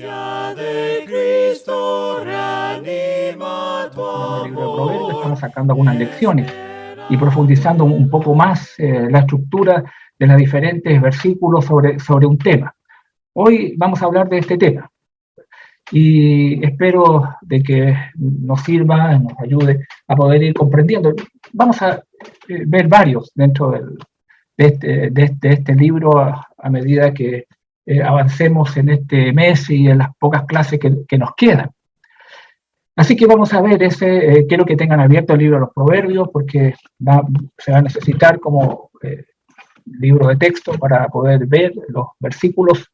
justicia de Cristo reanima tu amor. En el libro de Proverbios estamos sacando algunas lecciones y profundizando un poco más la estructura de los diferentes versículos sobre un tema. Hoy vamos a hablar de este tema y espero de que nos sirva, nos ayude a poder ir comprendiendo. Vamos a ver varios dentro de este libro a medida que avancemos en este mes y en las pocas clases que nos quedan. Así que vamos a ver quiero que tengan abierto el libro de los Proverbios porque se va a necesitar como libro de texto para poder ver los versículos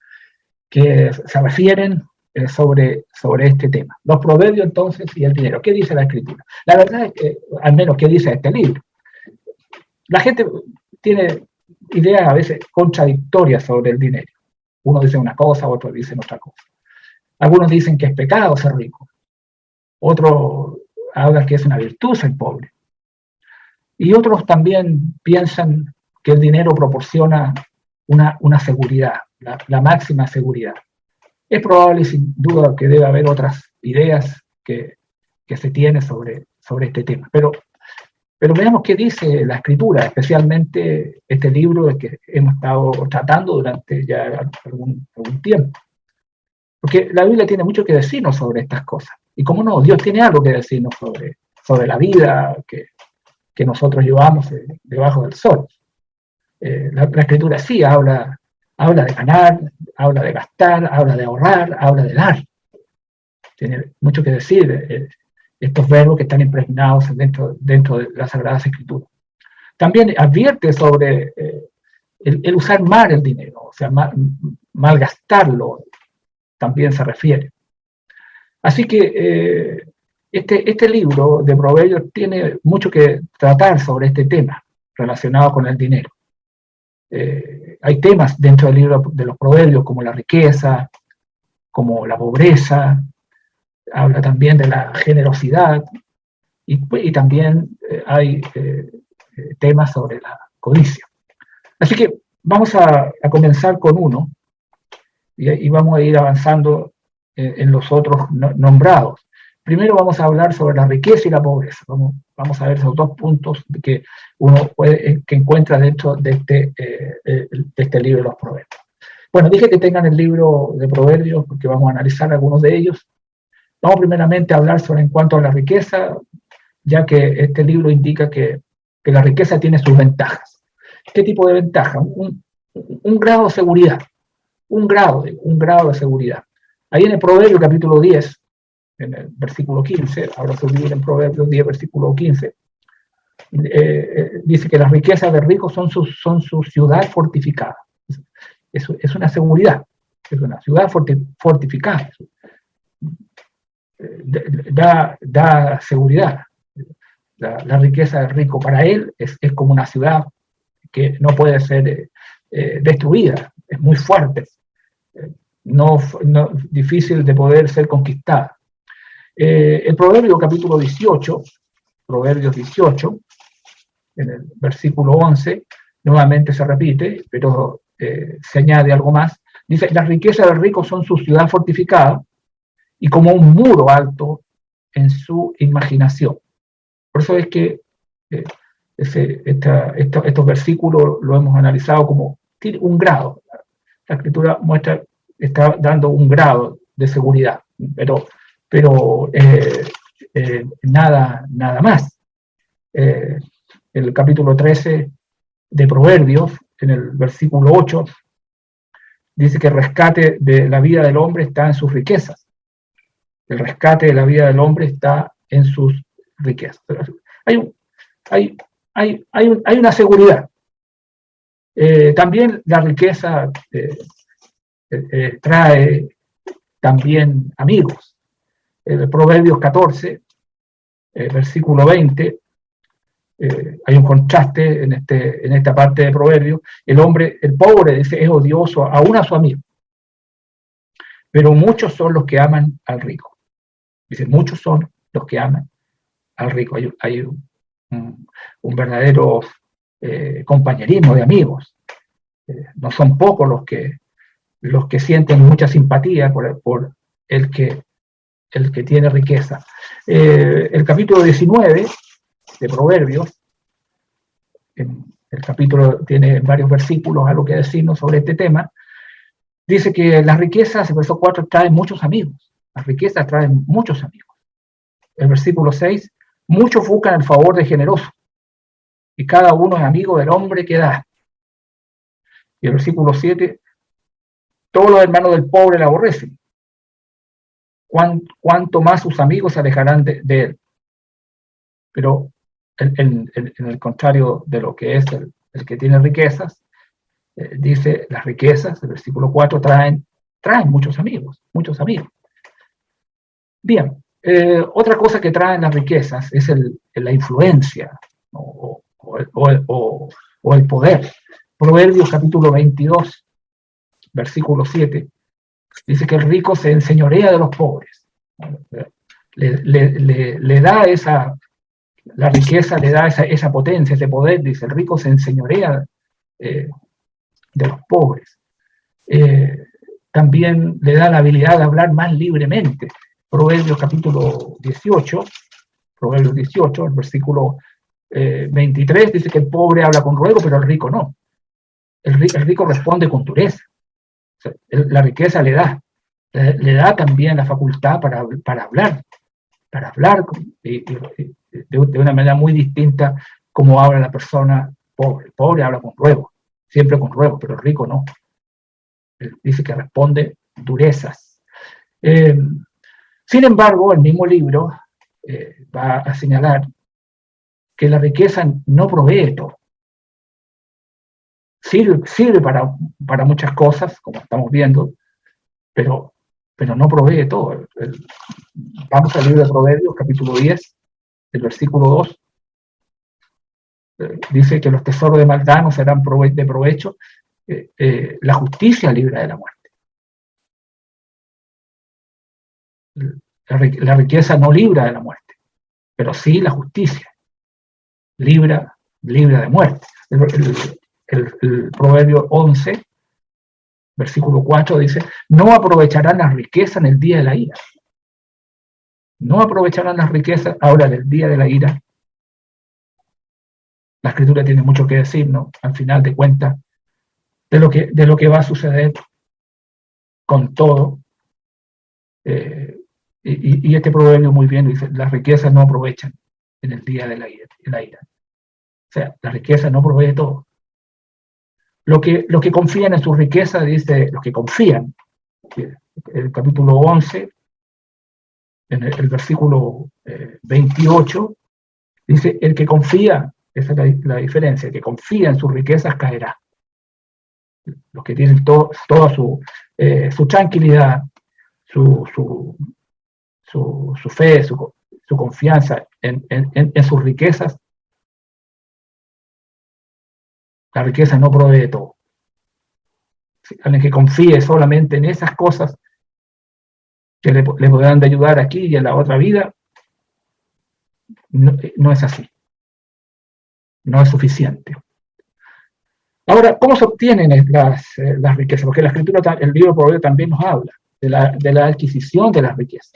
que se refieren sobre este tema. Los Proverbios entonces y el dinero. ¿Qué dice la Escritura? La verdad es que, al menos, ¿qué dice este libro? La gente tiene ideas a veces contradictorias sobre el dinero. Uno dice una cosa, otros dicen otra cosa. Algunos dicen que es pecado ser rico. Otros hablan que es una virtud ser pobre. Y otros también piensan que el dinero proporciona una seguridad, la máxima seguridad. Es probable, sin duda, que debe haber otras ideas que se tienen sobre este tema. Pero veamos qué dice la Escritura, especialmente este libro que hemos estado tratando durante ya algún tiempo. Porque la Biblia tiene mucho que decirnos sobre estas cosas. Y cómo no, Dios tiene algo que decirnos sobre la vida que nosotros llevamos debajo del sol. La Escritura sí habla de ganar, habla de gastar, habla de ahorrar, habla de dar. Tiene mucho que decir estos verbos que están impregnados dentro de las Sagradas Escrituras. También advierte sobre el usar mal el dinero, o sea, malgastarlo, también se refiere. Así que este libro de Proverbios tiene mucho que tratar sobre este tema relacionado con el dinero. Hay temas dentro del libro de los Proverbios como la riqueza, como la pobreza, habla también de la generosidad y también hay temas sobre la codicia. Así que vamos a comenzar con uno y vamos a ir avanzando en los otros nombrados. Primero vamos a hablar sobre la riqueza y la pobreza. Vamos a ver esos dos puntos que uno que encuentra dentro de este libro de los Proverbios. Bueno, dije que tengan el libro de Proverbios porque vamos a analizar algunos de ellos. Vamos primeramente a hablar sobre en cuanto a la riqueza, ya que este libro indica que la riqueza tiene sus ventajas. ¿Qué tipo de ventaja? Un grado de seguridad. Un grado de seguridad. Ahí en el Proverbio capítulo 10, en el versículo 15, ahora se divide en Proverbios 10, versículo 15, dice que las riquezas de ricos son su ciudad fortificada. Es una seguridad, es una ciudad fortificada. Da seguridad. La riqueza del rico para él es como una ciudad que no puede ser destruida, es muy fuerte, no difícil de poder ser conquistada. El Proverbio capítulo 18, Proverbios 18, en el versículo 11, nuevamente se repite, pero se añade algo más. Dice, las riquezas del rico son su ciudad fortificada y como un muro alto en su imaginación. Por eso es que estos versículos lo hemos analizado como tiene un grado. La Escritura está dando un grado de seguridad, pero nada más. El capítulo 13 de Proverbios, en el versículo 8, dice que el rescate de la vida del hombre está en sus riquezas. El rescate de la vida del hombre está en sus riquezas. Hay una seguridad. También la riqueza trae también amigos. Proverbios 14, versículo 20, hay un contraste en esta parte de Proverbios. El pobre, dice, es odioso aún a su amigo, pero muchos son los que aman al rico. Dice, muchos son los que aman al rico. Hay un verdadero compañerismo de amigos. No son pocos los que sienten mucha simpatía por el que tiene riqueza. El capítulo 19 de Proverbios, el capítulo tiene varios versículos, algo que decirnos sobre este tema, dice que las riquezas, el verso 4, traen muchos amigos. Las riquezas traen muchos amigos. El versículo 6, muchos buscan el favor del generoso, y cada uno es amigo del hombre que da. Y el versículo 7, todos los hermanos del pobre le aborrecen. Cuanto más sus amigos se alejarán de él. Pero en el contrario de lo que es el que tiene riquezas, dice las riquezas, el versículo 4, traen muchos amigos, muchos amigos. Bien, otra cosa que traen las riquezas es la influencia o el poder. Proverbios capítulo 22, versículo 7, dice que el rico se enseñorea de los pobres. Le da la riqueza le da esa potencia, ese poder, dice, el rico se enseñorea de los pobres. También le da la habilidad de hablar más libremente. Proverbios capítulo 18, el versículo 23, dice que el pobre habla con ruego, pero el rico no. El rico responde con dureza. O sea, la riqueza le da también la facultad para hablar de una manera muy distinta como habla la persona pobre. El pobre habla con ruego, siempre con ruego, pero el rico no. Él dice que responde durezas. Sin embargo, el mismo libro va a señalar que la riqueza no provee todo. Sirve para muchas cosas, como estamos viendo, pero no provee todo. Vamos al libro de Proverbios, capítulo 10, el versículo 2. Dice que los tesoros de maldad no serán de provecho. La justicia libra de la muerte. La riqueza no libra de la muerte, pero sí la justicia libra de muerte. El Proverbio 11, versículo 4 dice, no aprovecharán la riqueza en el día de la ira. No aprovecharán las riquezas ahora del día de la ira. La Escritura tiene mucho que decirnos, al final de cuentas, de lo que va a suceder con todo. Y este proverbio muy bien dice, las riquezas no aprovechan en el día de la ira. O sea, la riqueza no provee todo. Los que confían en su riqueza, dice, los que confían, el capítulo 11, en el versículo 28, dice, el que confía, esa es la diferencia, el que confía en sus riquezas caerá. Los que tienen toda su tranquilidad, su fe, su confianza en sus riquezas, la riqueza no provee todo. Alguien que confíe solamente en esas cosas que le podrán ayudar aquí y en la otra vida, no es así. No es suficiente. Ahora, ¿cómo se obtienen las riquezas? Porque la Escritura, el libro de Proverbios también nos habla de la adquisición de las riquezas.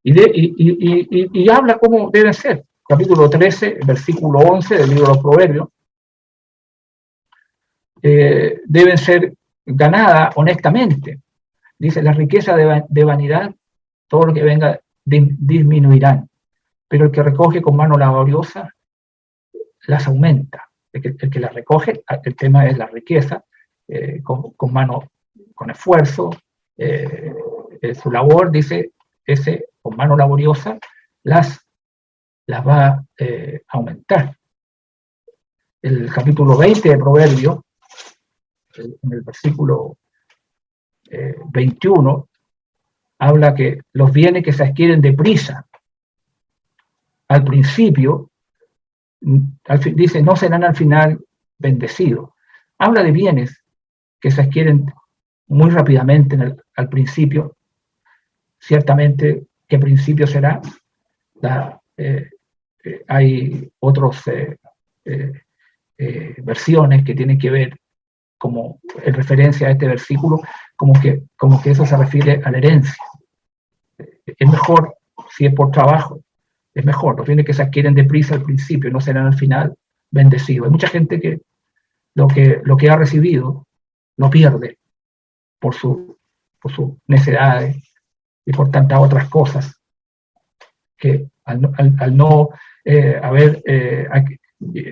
Y habla cómo deben ser. Capítulo 13, versículo 11 del libro de los Proverbios. Deben ser ganadas honestamente. Dice, la riqueza de vanidad, todo lo que venga disminuirán, pero el que recoge con mano laboriosa las aumenta. El que las recoge, el tema es la riqueza, con esfuerzo, su labor, dice, ese con mano laboriosa las va a aumentar. El capítulo 20 de Proverbios, en el versículo 21, habla que los bienes que se adquieren deprisa al principio, dice, no serán al final bendecidos. Habla de bienes que se adquieren muy rápidamente al principio. Ciertamente, ¿qué principio será? Hay otras versiones que tienen que ver como en referencia a este versículo, como que eso se refiere a la herencia. Es mejor, si es por trabajo, es mejor. Los bienes que se adquieren deprisa al principio no serán al final bendecidos. Hay mucha gente que lo que ha recibido lo pierde por sus necedades y por tantas otras cosas que al no haber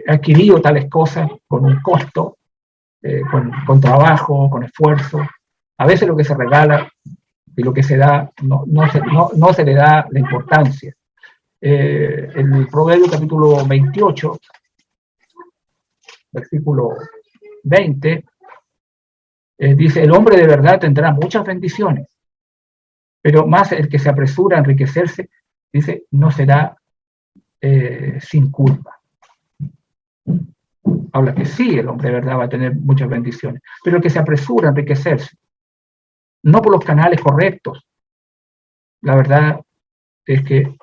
adquirido tales cosas con un costo, con trabajo, con esfuerzo, a veces lo que se regala y lo que se da no se le da la importancia. El Proverbio capítulo 28, versículo 20, dice: el hombre de verdad tendrá muchas bendiciones, pero más el que se apresura a enriquecerse, dice, no será sin culpa. Habla que sí, el hombre de verdad va a tener muchas bendiciones, pero el que se apresura a enriquecerse, no por los canales correctos, la verdad es que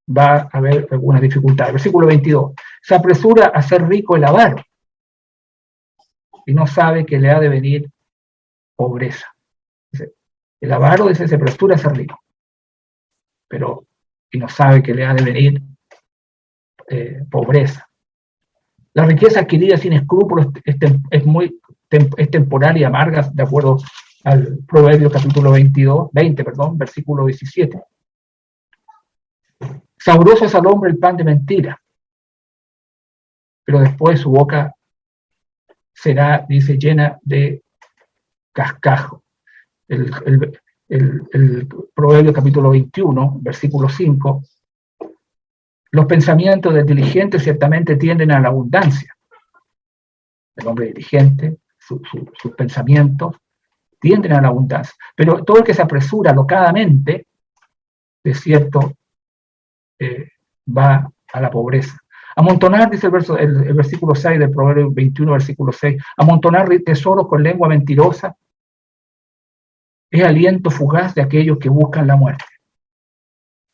va a haber algunas dificultades. Versículo 22. Se apresura a ser rico el avaro y no sabe que le ha de venir pobreza. Dice, el avaro, dice, se apresura a ser rico, y no sabe que le ha de venir pobreza. La riqueza adquirida sin escrúpulos es temporal y amarga, de acuerdo al Proverbio capítulo 20, versículo 17. Sabroso es al hombre el pan de mentira, pero después su boca será, dice, llena de cascajo. El Proverbio capítulo 21, versículo 5. Los pensamientos del diligente ciertamente tienden a la abundancia. El hombre diligente, sus pensamientos tienden a la abundancia. Pero todo el que se apresura alocadamente, de cierto, va a la pobreza. Amontonar, dice el versículo 6 del Proverbio 21, versículo 6, amontonar tesoros con lengua mentirosa es aliento fugaz de aquellos que buscan la muerte.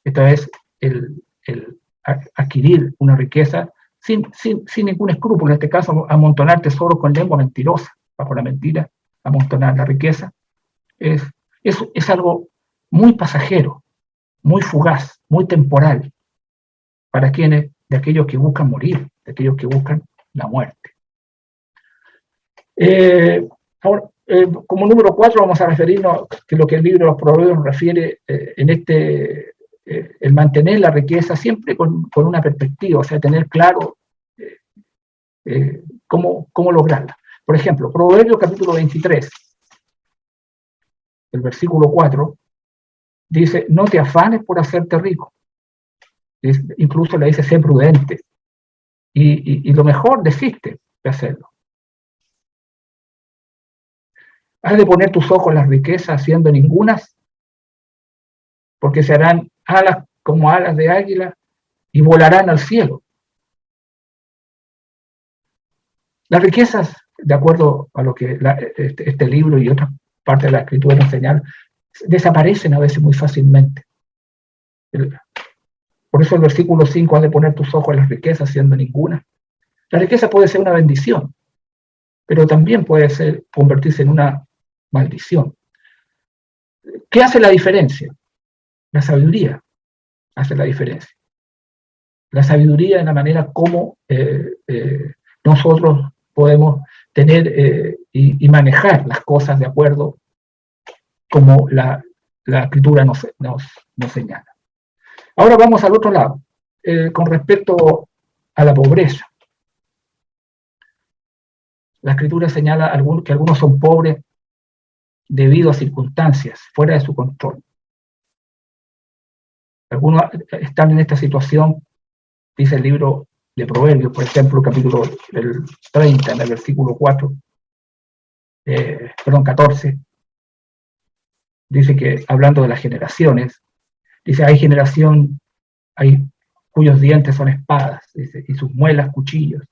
Esto es el adquirir una riqueza sin ningún escrúpulo. En este caso, amontonar tesoros con lengua mentirosa, bajo la mentira, amontonar la riqueza, es algo muy pasajero, muy fugaz, muy temporal, para quienes, de aquellos que buscan morir, de aquellos que buscan la muerte. Ahora, como número 4 vamos a referirnos que lo que el libro de los Proverbios refiere el mantener la riqueza siempre con una perspectiva, o sea, tener claro cómo lograrla. Por ejemplo, Proverbios capítulo 23, el versículo 4, dice: no te afanes por hacerte rico. Incluso le dice: sé prudente. Y lo mejor desiste de hacerlo. Has de poner tus ojos en las riquezas haciendo ningunas, porque se harán alas como alas de águila y volarán al cielo. Las riquezas, de acuerdo a lo que este libro y otra parte de la escritura nos señalan, desaparecen a veces muy fácilmente. Por eso el versículo 5, has de poner tus ojos en las riquezas haciendo ninguna. La riqueza puede ser una bendición, pero también puede convertirse en una maldición. ¿Qué hace la diferencia? La sabiduría hace la diferencia. La sabiduría es la manera como nosotros podemos tener y manejar las cosas de acuerdo como la escritura nos señala. Ahora vamos al otro lado, con respecto a la pobreza. La escritura señala que algunos son pobres debido a circunstancias fuera de su control. Algunos están en esta situación, dice el libro de Proverbios, por ejemplo, capítulo 30, en el versículo 14, dice que, hablando de las generaciones, dice: hay generación cuyos dientes son espadas, dice, y sus muelas cuchillos.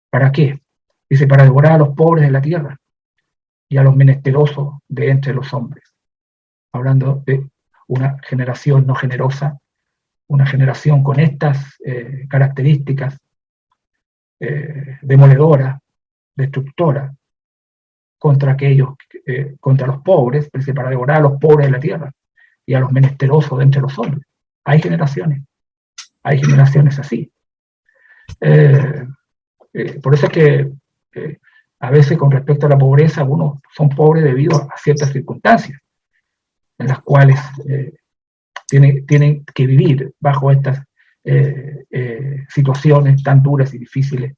¿Para qué? Dice: para devorar a los pobres de la tierra y a los menesterosos de entre los hombres. Hablando de una generación no generosa, una generación con estas características, demoledora, destructora, contra aquellos, contra los pobres, para devorar a los pobres de la tierra y a los menesterosos de entre los hombres. Hay generaciones así. Por eso es que a veces con respecto a la pobreza, algunos son pobres debido a ciertas circunstancias en las cuales tienen que vivir bajo estas situaciones tan duras y difíciles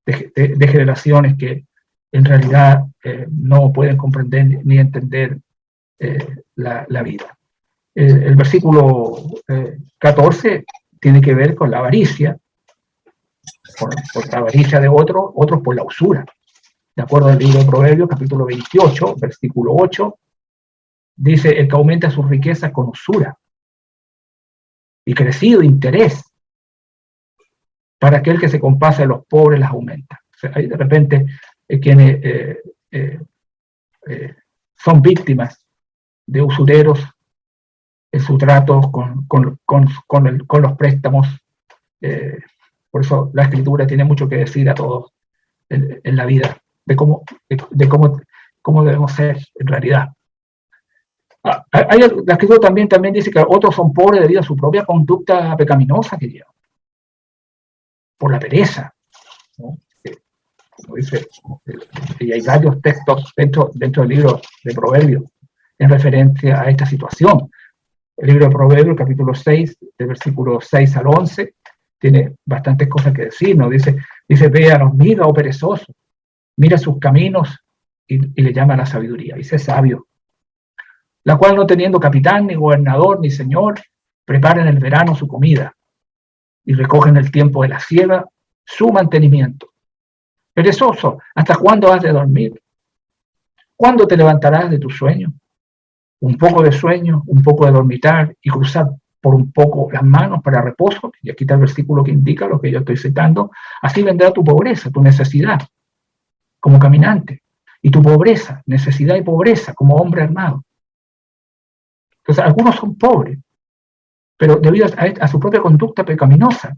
de generaciones que en realidad no pueden comprender ni entender la vida. El versículo 14 tiene que ver con la avaricia, por la avaricia de otros por la usura. De acuerdo al libro de Proverbios, capítulo 28, versículo 8, dice: el que aumenta sus riquezas con usura y crecido interés, para aquel que se compasa de los pobres las aumenta. O sea, hay de repente quienes son víctimas de usureros en su trato con los préstamos. Por eso la Escritura tiene mucho que decir a todos en la vida, de cómo debemos ser en realidad. La Escritura también dice que otros son pobres debido a su propia conducta pecaminosa que llevan, por la pereza, ¿no? Como dice, y hay varios textos dentro del libro de Proverbios en referencia a esta situación. El libro de Proverbios, capítulo 6, de versículos 6 al 11, tiene bastantes cosas que decir, ¿no? Dice, véanos, mira, oh perezoso, mira sus caminos y le llama a la sabiduría, y sé sabio, la cual no teniendo capitán, ni gobernador, ni señor, prepara en el verano su comida y recoge en el tiempo de la siega su mantenimiento. Perezoso, ¿hasta cuándo has de dormir? ¿Cuándo te levantarás de tu sueño? Un poco de sueño, un poco de dormitar y cruzar por un poco las manos para reposo. Y aquí está el versículo que indica lo que yo estoy citando. Así vendrá tu pobreza, tu necesidad, como caminante. Y tu pobreza, necesidad y pobreza, como hombre armado. Entonces, algunos son pobres, pero debido a su propia conducta pecaminosa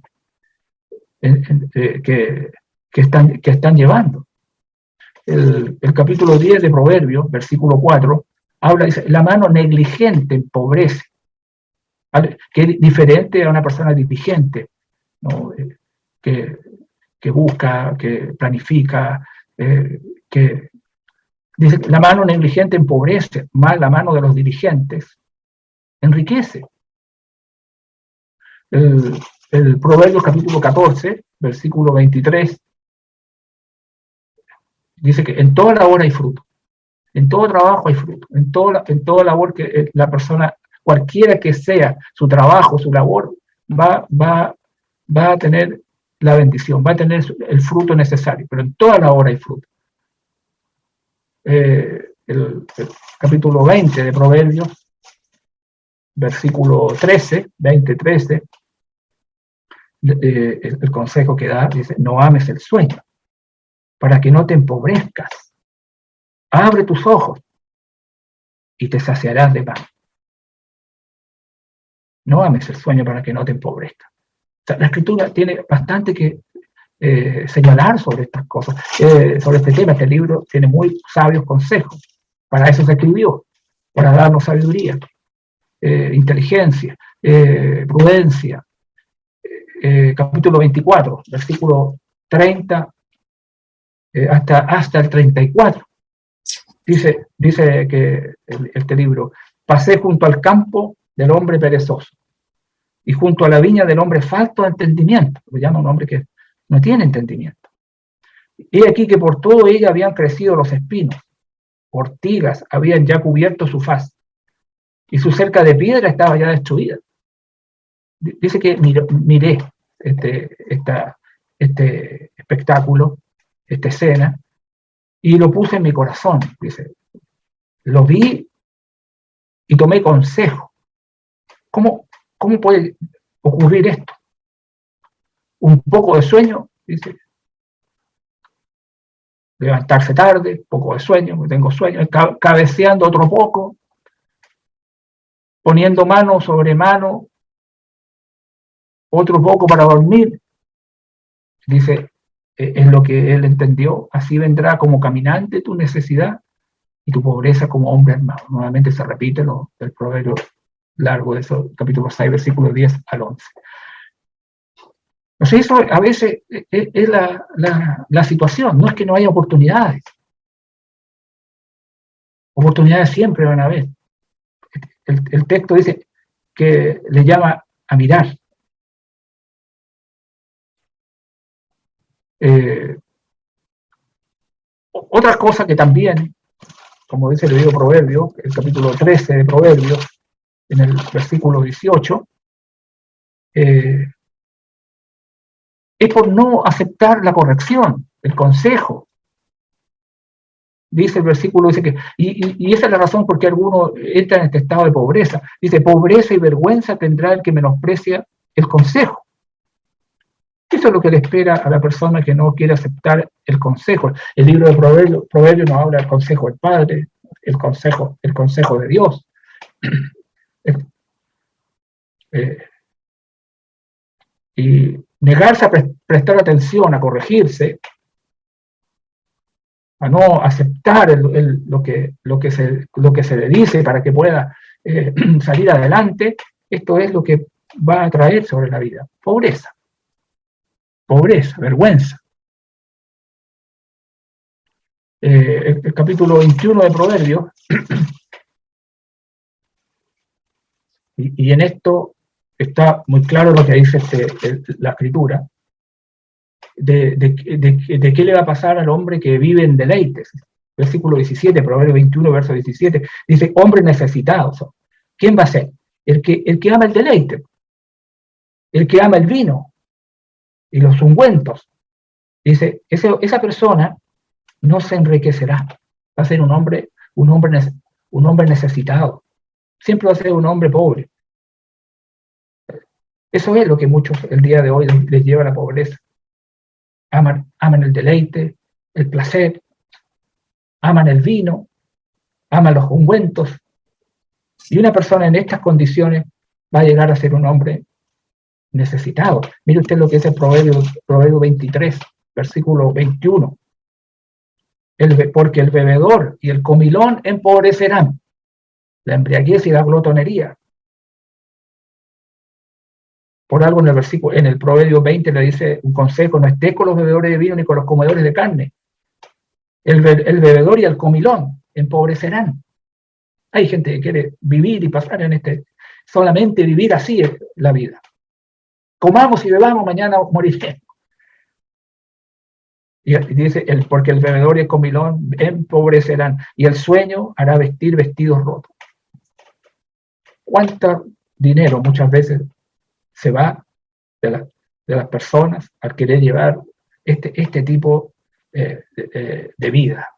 que están llevando. El capítulo 10 de Proverbios, versículo 4, habla, dice, la mano negligente empobrece, ¿vale? Que es diferente a una persona diligente, ¿no? que busca, que planifica, que dice, la mano negligente empobrece, más la mano de los dirigentes enriquece. El Proverbios capítulo 14, versículo 23, dice que en toda labor hay fruto, en todo trabajo hay fruto, en toda labor que la persona, cualquiera que sea su trabajo, su labor, va a tener la bendición, va a tener el fruto necesario, pero en toda labor hay fruto. El capítulo 20 de Proverbios, versículo 13, 20-13, el consejo que da, dice, no ames el sueño, para que no te empobrezcas. Abre tus ojos y te saciarás de pan. No ames el sueño para que no te empobrezcas. O sea, la Escritura tiene bastante que señalar sobre estas cosas, sobre este tema. Este libro tiene muy sabios consejos. Para eso se escribió, para darnos sabiduría, inteligencia, prudencia. Capítulo 24, versículo 30 hasta el 34. Dice que este libro: pasé junto al campo del hombre perezoso y junto a la viña del hombre falto de entendimiento. Lo llama un hombre que no tiene entendimiento. Y aquí que por todo ella habían crecido los espinos, ortigas habían ya cubierto su faz y su cerca de piedra estaba ya destruida. Dice que miré este espectáculo, esta escena, y lo puse en mi corazón. Dice, lo vi y tomé consejo. ¿Cómo puede ocurrir esto? Un poco de sueño, dice, levantarse tarde, poco de sueño, tengo sueño, cabeceando otro poco, poniendo mano sobre mano, otro poco para dormir. Dice, es lo que él entendió. Así vendrá como caminante tu necesidad y tu pobreza como hombre armado. Nuevamente se repite el proverbio largo de eso, capítulo 6, versículos 10 al 11. Entonces eso a veces es la situación, no es que no haya oportunidades. Oportunidades siempre van a haber. El texto dice que le llama a mirar. Otra cosa que también, como dice el libro Proverbio, el capítulo 13 de Proverbios, en el versículo 18, es por no aceptar la corrección, el consejo. Dice el versículo, dice que, y esa es la razón por qué algunos entran en este estado de pobreza. Dice, pobreza y vergüenza tendrá el que menosprecia el consejo. Eso es lo que le espera a la persona que no quiere aceptar el consejo. El libro de Proverbios nos habla del consejo del Padre, el consejo de Dios. Y negarse a prestar atención, a corregirse, a no aceptar lo que se le dice para que pueda salir adelante, esto es lo que va a traer sobre la vida. Pobreza, vergüenza. El capítulo 21 de Proverbios, y en esto está muy claro lo que dice la escritura, de qué le va a pasar al hombre que vive en deleites. Versículo 17, Proverbio 21, verso 17, dice, hombre necesitado. ¿Quién va a ser? El que ama el deleite, el que ama el vino y los ungüentos. Dice, esa persona no se enriquecerá, va a ser un hombre necesitado, siempre va a ser un hombre pobre. Eso es lo que muchos el día de hoy les lleva a la pobreza. Aman el deleite, el placer, aman el vino, aman los ungüentos, y una persona en estas condiciones va a llegar a ser un hombre necesitado. Mire usted lo que es el Proverbio 23, versículo 21. Porque el bebedor y el comilón empobrecerán, la embriaguez y la glotonería. Por algo en el Proverbio 20 le dice un consejo, no esté con los bebedores de vino ni con los comedores de carne. El bebedor y el comilón empobrecerán. Hay gente que quiere vivir y pasar solamente vivir así es la vida. Comamos y bebamos, mañana moriremos. Y dice, porque el bebedor y el comilón empobrecerán, y el sueño hará vestir vestidos rotos. ¿Cuánto dinero muchas veces se va de las personas al querer llevar este tipo de vida?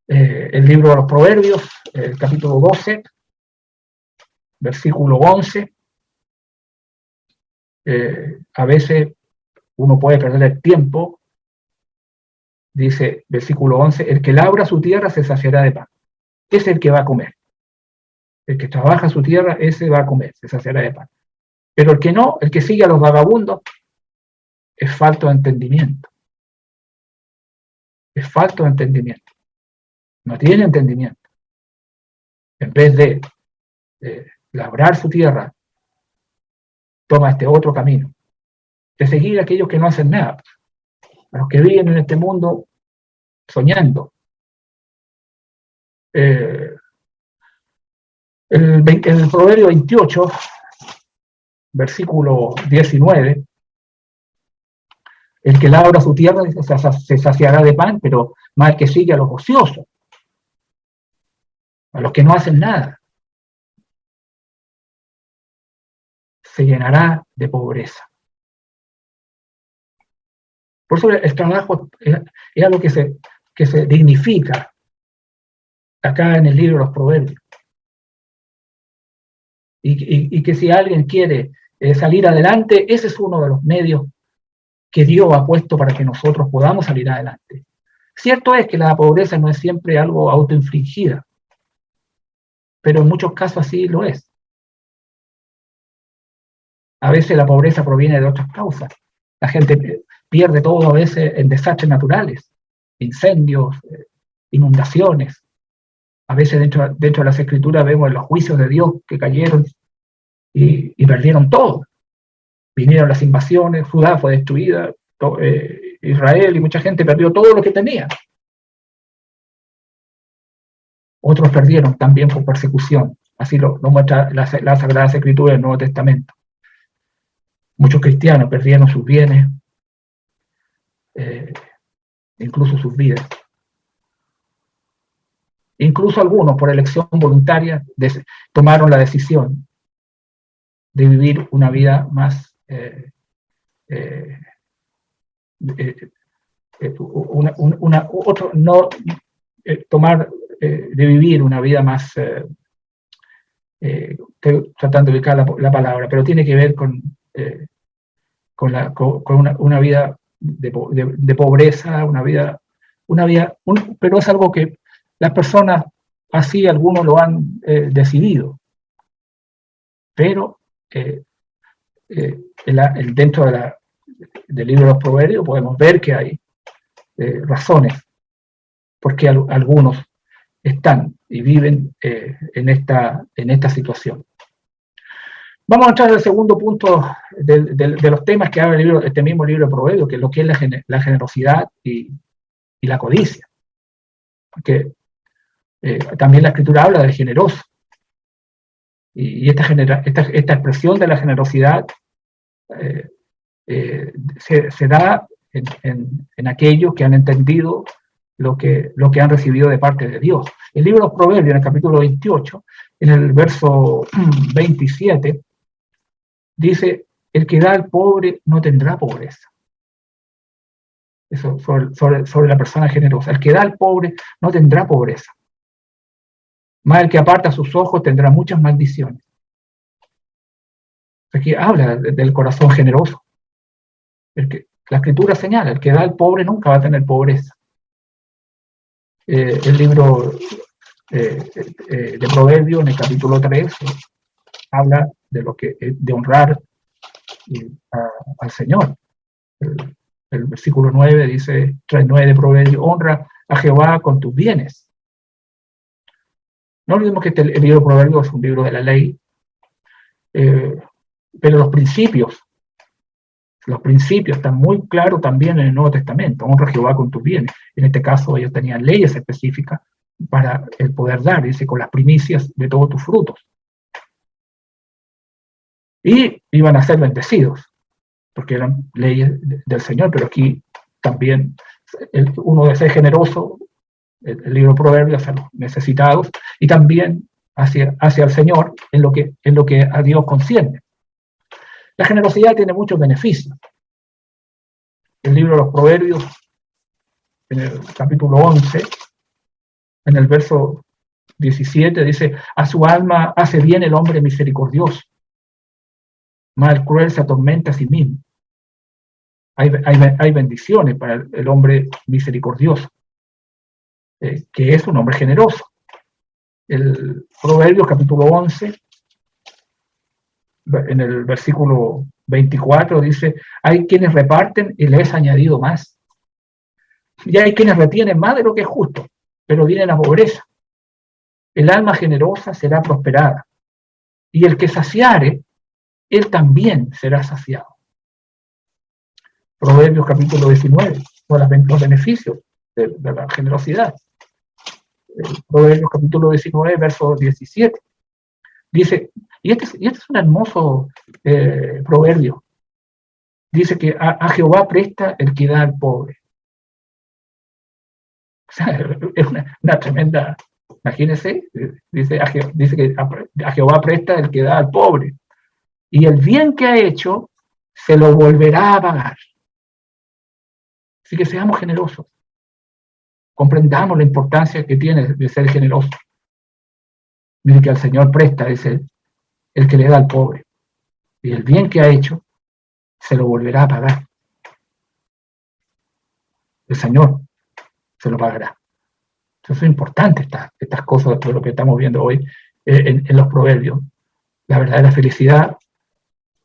El libro de los Proverbios, el capítulo 12, versículo 11, a veces uno puede perder el tiempo. Dice, versículo 11, el que labra su tierra se saciará de pan. Es el que va a comer. El que trabaja su tierra, ese va a comer, se saciará de pan. Pero el que no, el que sigue a los vagabundos, es falto de entendimiento. Es falto de entendimiento. No tiene entendimiento. En vez de labrar su tierra, toma este otro camino. De seguir a aquellos que no hacen nada. A los que viven en este mundo soñando. El Proverbio 28, versículo 19, el que labra su tierra se saciará de pan, pero mal que sigue a los ociosos, a los que no hacen nada, se llenará de pobreza. Por eso el trabajo es algo que se dignifica acá en el libro de los Proverbios. Y que si alguien quiere salir adelante, ese es uno de los medios que Dios ha puesto para que nosotros podamos salir adelante. Cierto es que la pobreza no es siempre algo autoinfligida, pero en muchos casos así lo es. A veces la pobreza proviene de otras causas. La gente pierde todo a veces en desastres naturales, incendios, inundaciones. A veces dentro de las Escrituras vemos los juicios de Dios que cayeron y perdieron todo. Vinieron las invasiones, Judá fue destruida, Israel y mucha gente perdió todo lo que tenía. Otros perdieron también por persecución. Así lo muestra las Sagradas Escrituras del Nuevo Testamento. Muchos cristianos perdieron sus bienes, incluso sus vidas. Incluso algunos, por elección voluntaria, tomaron la decisión de vivir una vida más, de vivir una vida más, estoy tratando de ubicar la palabra, pero tiene que ver con una vida de pobreza, pero es algo que las personas, así algunos lo han decidido, pero dentro del libro de los Proverbios podemos ver que hay razones por qué algunos están y viven en esta situación. Vamos a entrar al segundo punto de los temas que habla este mismo libro de Proverbios, que es lo que es la generosidad y la codicia. Porque también la Escritura habla del generoso. Y esta expresión de la generosidad se da en aquellos que han entendido lo que han recibido de parte de Dios. El libro de los Proverbios, en el capítulo 28, en el verso 27, dice: el que da al pobre no tendrá pobreza. Eso sobre la persona generosa. El que da al pobre no tendrá pobreza. Más el que aparta sus ojos tendrá muchas maldiciones. Aquí habla del corazón generoso. La Escritura señala: el que da al pobre nunca va a tener pobreza. El libro de Proverbios, en el capítulo 3, habla de honrar al Señor. El versículo 9 dice, 3:9 de Proverbios: honra a Jehová con tus bienes. No olvidemos que el libro de Proverbios es un libro de la ley, pero los principios están muy claros también en el Nuevo Testamento. Honra a Jehová con tus bienes. En este caso ellos tenían leyes específicas para el poder dar, dice, con las primicias de todos tus frutos. Y iban a ser bendecidos, porque eran leyes del Señor, pero aquí también uno debe ser generoso, el libro de Proverbios, hacia los necesitados, y también hacia el Señor en lo que a Dios concierne. La generosidad tiene muchos beneficios. El libro de los Proverbios, en el capítulo 11, en el verso 17, dice: a su alma hace bien el hombre misericordioso, mas el cruel se atormenta a sí mismo. Hay bendiciones para el hombre misericordioso, que es un hombre generoso. El Proverbios capítulo 11, en el versículo 24, dice: hay quienes reparten y les es añadido más. Y hay quienes retienen más de lo que es justo, pero viene la pobreza. El alma generosa será prosperada, y el que saciare, él también será saciado. Proverbios capítulo 19, los beneficios de la generosidad. Proverbios capítulo 19, verso 17. Dice, y este es un hermoso proverbio. Dice que a Jehová presta el que da al pobre. O sea, es una tremenda, imagínense, dice que a Jehová presta el que da al pobre. Y el bien que ha hecho se lo volverá a pagar. Así que seamos generosos. Comprendamos la importancia que tiene de ser generoso. Mire que al Señor presta, es el que le da al pobre. Y el bien que ha hecho se lo volverá a pagar. El Señor se lo pagará. Entonces es importante estas cosas de lo que estamos viendo hoy en los proverbios. La verdadera felicidad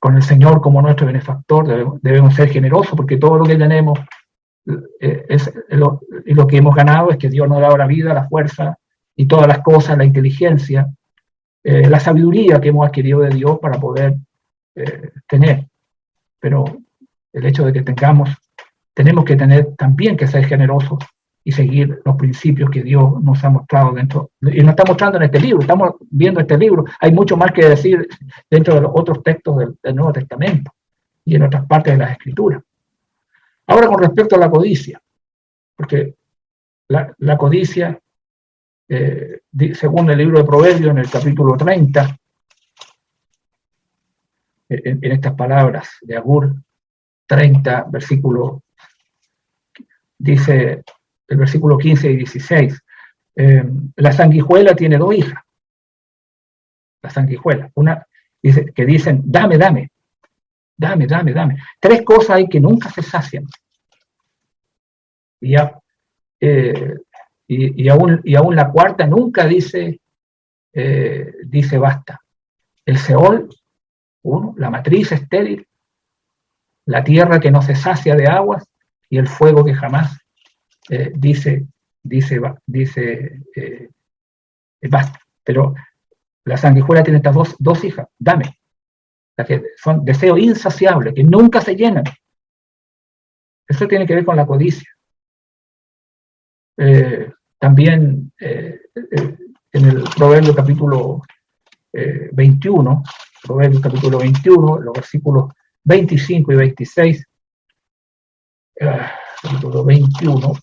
con el Señor como nuestro benefactor, debemos ser generosos, porque todo lo que tenemos y lo que hemos ganado es que Dios nos ha dado la vida, la fuerza y todas las cosas, la inteligencia, la sabiduría que hemos adquirido de Dios para poder tener. Pero el hecho de que tenemos que tener también que ser generosos y seguir los principios que Dios nos ha mostrado dentro, y nos está mostrando en este libro. Estamos viendo este libro, hay mucho más que decir dentro de los otros textos del Nuevo Testamento y en otras partes de las Escrituras. Ahora, con respecto a la codicia, porque la codicia, según el libro de Proverbios, en el capítulo 30, en estas palabras de Agur 30, dice el versículo 15 y 16, la sanguijuela tiene dos hijas, la sanguijuela, una que dicen, dame, dame, dame, dame, dame. Tres cosas hay que nunca se sacian. Y aún la cuarta nunca dice basta. El Seol, uno, la matriz estéril, la tierra que no se sacia de aguas y el fuego que jamás dice basta. Pero la sanguijuela tiene estas dos hijas, dame, las que son deseos insaciables, que nunca se llenan. Eso tiene que ver con la codicia. También en el Proverbio capítulo 21, Proverbio capítulo 21, los versículos 25 y 26, capítulo 21,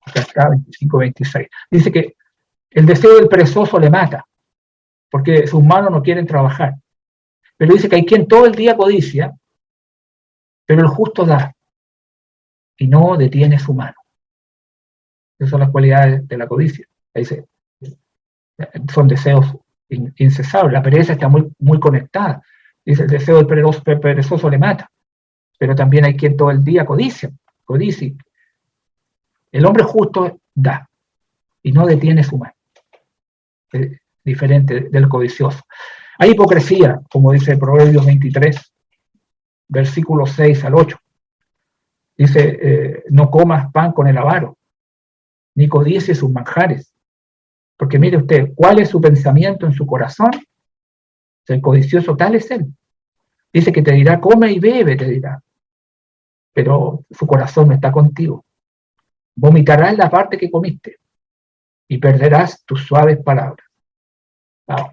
acá está, 25 y 26, dice que el deseo del perezoso le mata, porque sus manos no quieren trabajar. Pero dice que hay quien todo el día codicia, pero el justo da, y no detiene su mano. Esas son las cualidades de la codicia. Dice, son deseos incesables. La pereza está muy, muy conectada. Dice, el deseo del perezoso le mata, pero también hay quien todo el día codicia. El hombre justo da, y no detiene su mano. Es diferente del codicioso. Hay hipocresía, como dice Proverbios 23, versículos 6 al 8. Dice, no comas pan con el avaro, ni codicie sus manjares. Porque mire usted, ¿cuál es su pensamiento en su corazón? El codicioso tal es él. Dice que te dirá, come y bebe, te dirá. Pero su corazón no está contigo. Vomitarás la parte que comiste y perderás tus suaves palabras. Wow.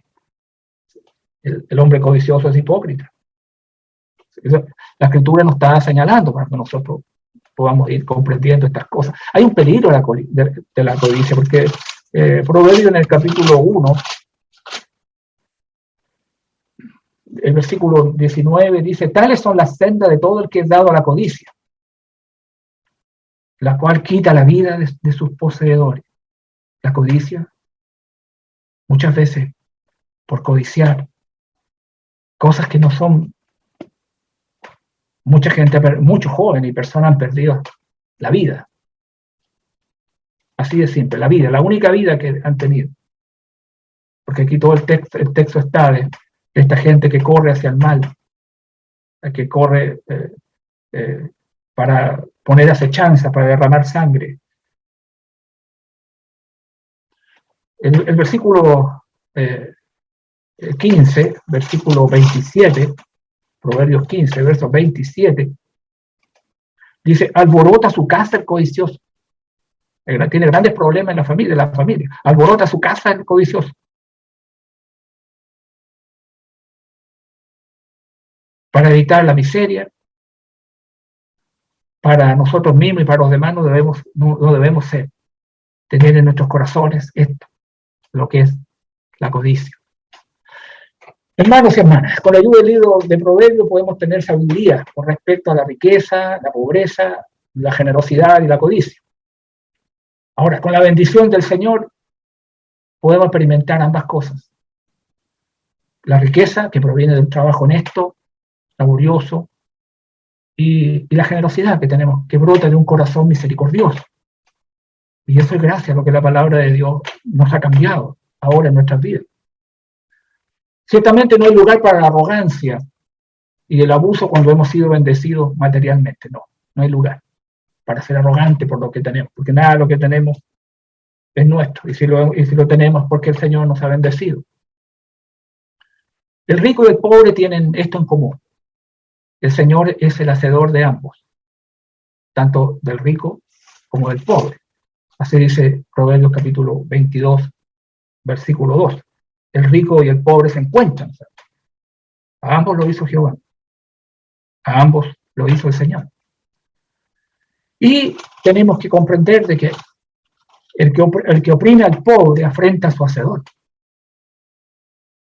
El hombre codicioso es hipócrita. La Escritura nos está señalando para que nosotros podamos ir comprendiendo estas cosas. Hay un peligro de la codicia, porque Proverbio en el capítulo 1, el versículo 19 dice, tales son las sendas de todo el que es dado a la codicia, la cual quita la vida de sus poseedores. La codicia, muchas veces, por codiciar cosas que no son, muchos jóvenes y personas han perdido la vida. Así de simple, la vida, la única vida que han tenido. Porque aquí todo el texto está de esta gente que corre hacia el mal, que corre para poner acechanza, para derramar sangre. El versículo 15, versículo 27, Proverbios 15, verso 27, dice, alborota su casa el codicioso. Tiene grandes problemas en la familia. Alborota su casa el codicioso. Para evitar la miseria, para nosotros mismos y para los demás no debemos tener en nuestros corazones esto, lo que es la codicia. Hermanos y hermanas, con la ayuda del libro de Proverbios podemos tener sabiduría con respecto a la riqueza, la pobreza, la generosidad y la codicia. Ahora, con la bendición del Señor podemos experimentar ambas cosas. La riqueza que proviene de un trabajo honesto, laborioso, y la generosidad que tenemos, que brota de un corazón misericordioso. Y eso es gracias a lo que la palabra de Dios nos ha cambiado ahora en nuestras vidas. Ciertamente no hay lugar para la arrogancia y el abuso cuando hemos sido bendecidos materialmente. No hay lugar para ser arrogante por lo que tenemos, porque nada de lo que tenemos es nuestro, y si lo tenemos porque el Señor nos ha bendecido. El rico y el pobre tienen esto en común: el Señor es el hacedor de ambos, tanto del rico como del pobre. Así dice Proverbios capítulo 22, versículo 2. El rico y el pobre se encuentran. A ambos lo hizo Jehová. A ambos lo hizo el Señor. Y tenemos que comprender de que el que oprime al pobre afrenta a su hacedor.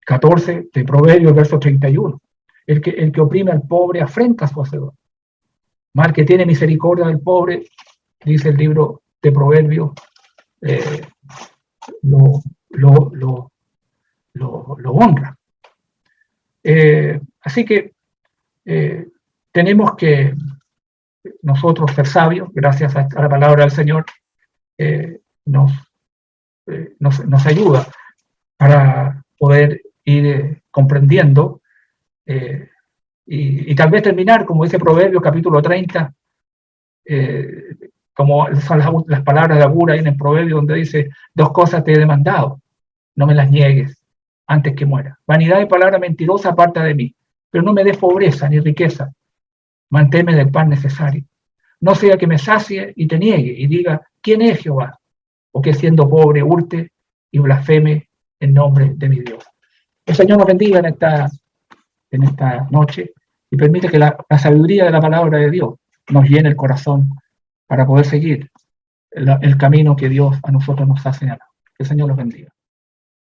14 de Proverbios, verso 31. El que oprime al pobre afrenta a su hacedor. Mal que tiene misericordia del pobre, dice el libro de Proverbios, lo honra. Así que tenemos que nosotros ser sabios, gracias a la palabra del Señor, nos ayuda para poder ir comprendiendo y tal vez terminar, como dice Proverbios capítulo 30, como son las palabras de Agura ahí en el Proverbio, donde dice: 2 cosas te he demandado, no me las niegues antes que muera. Vanidad y palabra mentirosa aparta de mí, pero no me des pobreza ni riqueza, manténme del pan necesario. No sea que me sacie y te niegue y diga: ¿quién es Jehová? O que siendo pobre hurte y blasfeme en nombre de mi Dios. El Señor nos bendiga en esta noche y permite que la sabiduría de la palabra de Dios nos llene el corazón para poder seguir el camino que Dios a nosotros nos ha señalado. Que el Señor los bendiga.